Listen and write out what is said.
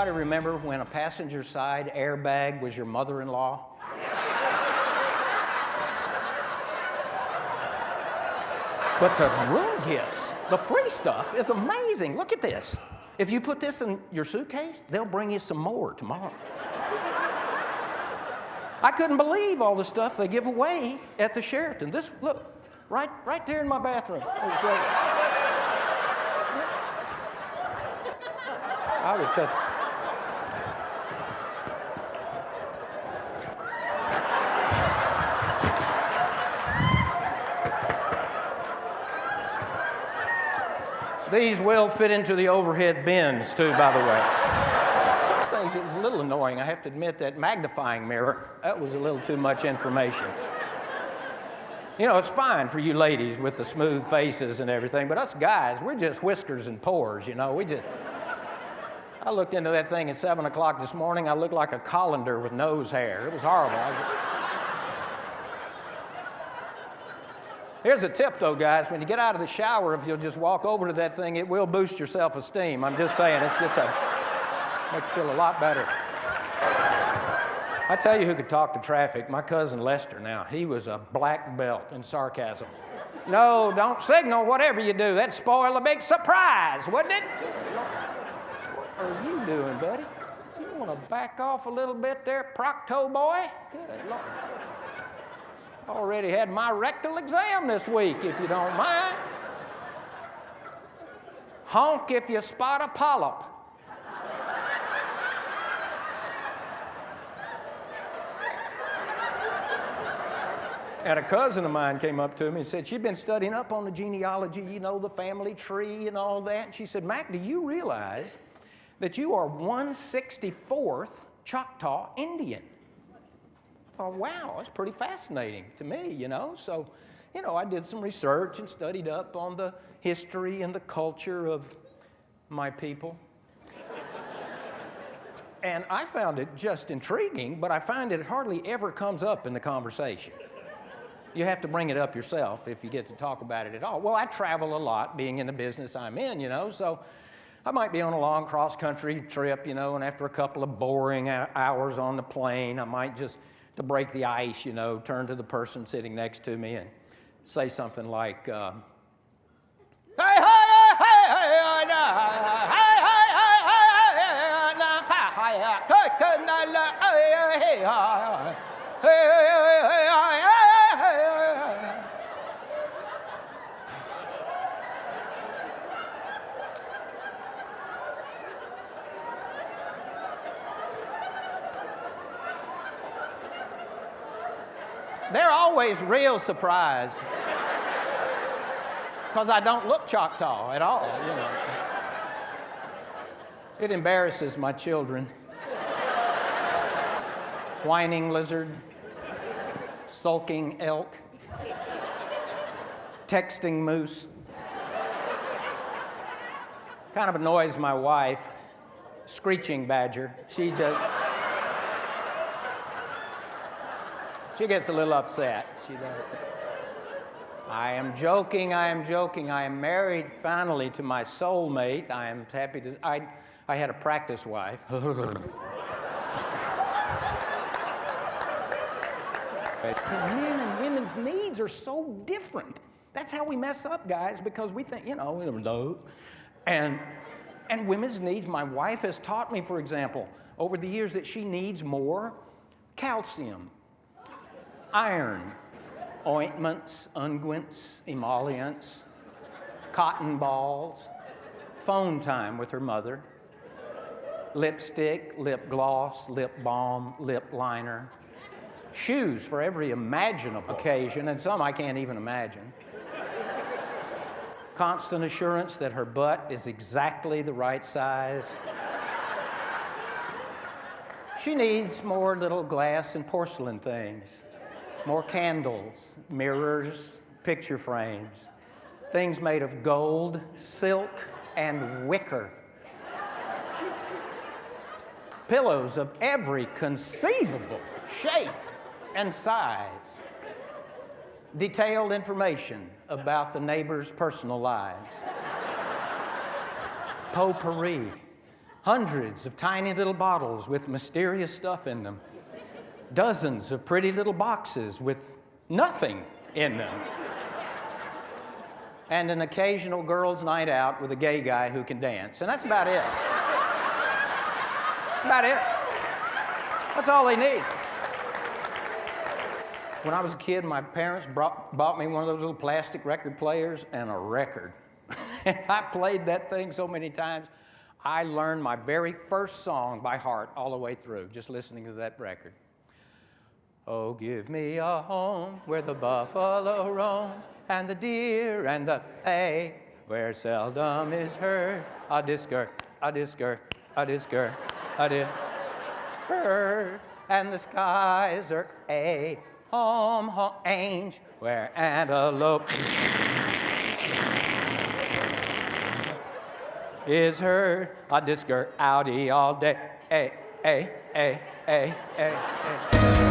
Anybody remember when a passenger side airbag was your mother-in-law? But the room gifts, the free stuff is amazing. Look at this. If you put this in your suitcase, they'll bring you some more tomorrow. I couldn't believe all the stuff they give away at the Sheridan. This, look, right there in my bathroom. It was great. I was just... These will fit into the overhead bins, too, by the way. Some things, it was a little annoying. I have to admit that magnifying mirror, that was a little too much information. You know, it's fine for you ladies with the smooth faces and everything, but us guys, we're just whiskers and pores, you know. I looked into that thing at 7 o'clock this morning. I looked like a colander with nose hair. It was horrible. Here's a tip, though, guys. When you get out of the shower, if you'll just walk over to that thing, it will boost your self-esteem. I'm just saying, makes you feel a lot better. I tell you who could talk to traffic. My cousin Lester now. He was a black belt in sarcasm. No, don't signal whatever you do. That'd spoil a big surprise, wouldn't it? What are you doing, buddy? You want to back off a little bit there, Procto boy? Good Lord. Already had my rectal exam this week, if you don't mind. Honk if you spot a polyp. And a cousin of mine came up to me and said she'd been studying up on the genealogy, you know, the family tree and all that. And she said, Mack, do you realize that you are 164th Choctaw Indian? I thought, wow, that's pretty fascinating to me, you know. So, you know, I did some research and studied up on the history and the culture of my people. And I found it just intriguing, but I find it hardly ever comes up in the conversation. You have to bring it up yourself if you get to talk about it at all. Well, I travel a lot, being in the business I'm in, you know, so I might be on a long cross-country trip, you know, and after a couple of boring hours on the plane, I might just, to break the ice, you know, turn to the person sitting next to me and say something like, hey, hey, hey, hey, hey, they're always real surprised because I don't look Choctaw at all, you know. It embarrasses my children. Whining lizard, sulking elk, texting moose. Kind of annoys my wife, screeching badger. She gets a little upset. She does. I am joking, I am joking. I am married finally to my soulmate. I am happy to, I had a practice wife. Men and women's needs are so different. That's how we mess up, guys, because we think, you know, we never know. And women's needs, my wife has taught me, for example, over the years that she needs more calcium, iron, ointments, unguents, emollients, cotton balls, phone time with her mother, lipstick, lip gloss, lip balm, lip liner, shoes for every imaginable occasion, and some I can't even imagine. Constant assurance that her butt is exactly the right size. She needs more little glass and porcelain things, more candles, mirrors, picture frames, things made of gold, silk, and wicker. Pillows of every conceivable shape and size. Detailed information about the neighbors' personal lives. Potpourri Hundreds of tiny little bottles with mysterious stuff in them. Dozens of pretty little boxes with nothing in them. And an occasional girls' night out with a gay guy who can dance. And that's about it. That's about it. That's all they need. When I was a kid, my parents bought me one of those little plastic record players and a record. And I played that thing so many times, I learned my very first song by heart all the way through, just listening to that record. Oh, give me a home where the buffalo roam, and the deer and the hay, where seldom is heard a discord, a discord, a discord, a discord, heard, and the skies are a home, range, where antelope is heard, a discord, outie all day, ay, ay, ay, ay, ay, ay.